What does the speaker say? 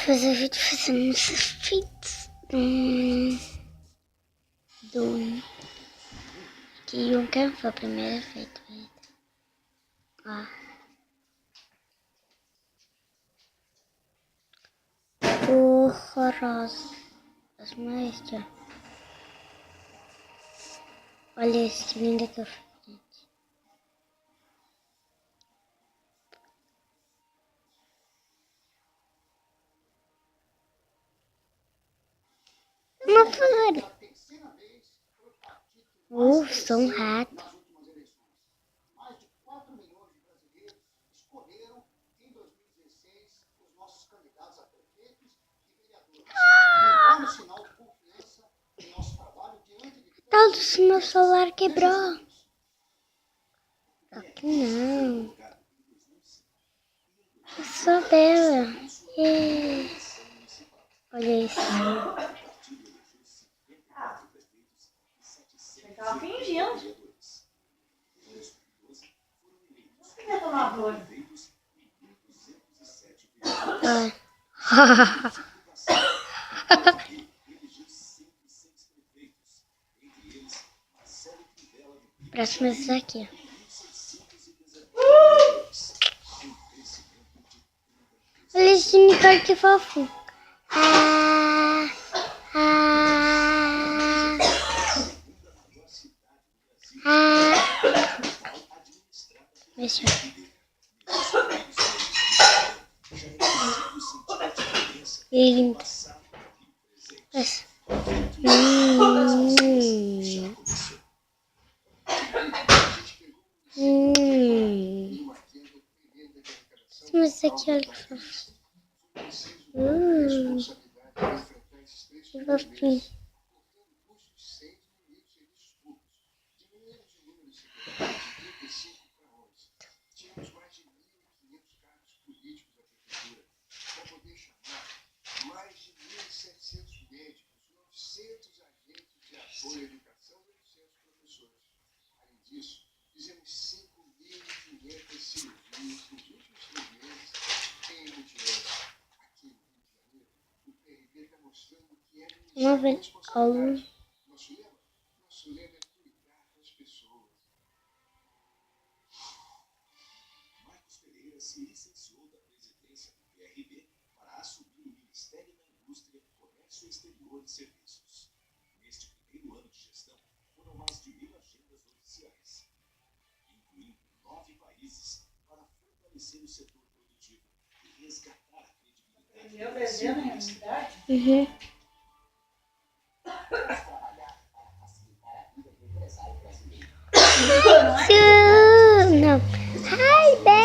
fazer vídeo fazendo esses efeitos do que um que foi o primeiro efeito. Ó. Horrorosa. Mas, olha esse lindo que eu fiz. Uma flor. Sou um rato. Tal do meu celular quebrou. Aqui não. Eu sou bela. Olha isso. Você tava fingindo. Você quer tomar banho? Próximo é esse aqui. Olha esse unicórnio que fofo. Deixa eu. Lindo. Mas esse aqui, olha que fofo. Que fofinho. Vamos ver. Se licenciou da presidência do PRB para assumir o Ministério da Indústria, Comércio Exterior e Serviços. Neste primeiro ano de gestão, foram mais de 1.000 agendas oficiais, incluindo 9 países, para fortalecer o setor produtivo e resgatar a credibilidade. Meu desenho na realidade? Não. Ai, Bé.